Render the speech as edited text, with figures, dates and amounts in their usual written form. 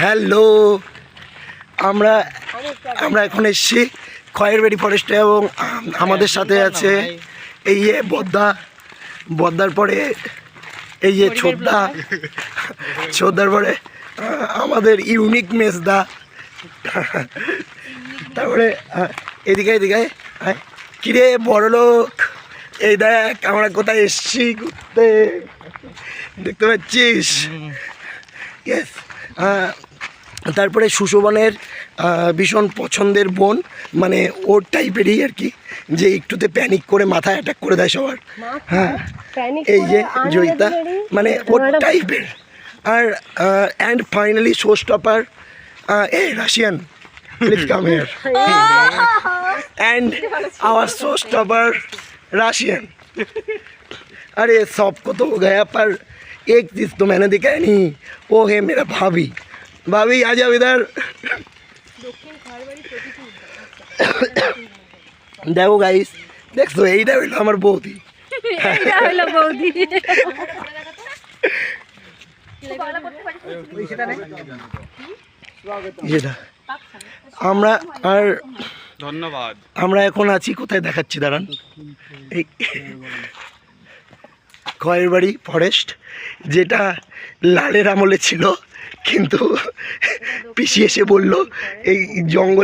Hello, আমরা এখন এসেছি খয়েরবাড়ি ফরেস্টে এবং আমাদের সাথে আছে এই যে বদ্দার পরে এই যে ছোদ্দার পরে আমাদের ইউনিক মেজদা, তারপরে এদিকে কিরে বড় লোক, এই দেখ আমরা কোথায় এসছি ঘুরতে, দেখতে পাচ্ছিস? ইয়েস। তারপরে সুশোভনের ভীষণ পছন্দের বোন, মানে ওর টাইপেরই আর কি, যে একটুতে প্যানিক করে মাথায় অ্যাটাক করে দেয় সবার। হ্যাঁ, এই যে জয়িতা মানে ওর টাইপের। আর অ্যান্ড ফাইনালি শো স্টপার এই Russian, please come here, and our show stopper Russian. अरे सबको तो हो गया, पर एक चीज़ तो मैंने दिखाया नहीं, वो है मेरा भाभी। भाभी आ जाओ इधर। देखो गाइस, देखो এইটা হলো আমার বৌদি, এইটা হলো বৌদি। আমরা আর ধন্যবাদ। আমরা এখন আছি কোথায় দেখাচ্ছি, দাঁড়ান, এই খয়েরবাড়ি ফরেস্ট, যেটা লালের আমলে ছিল, কিন্তু পিসি এসে বলল এই জঙ্গল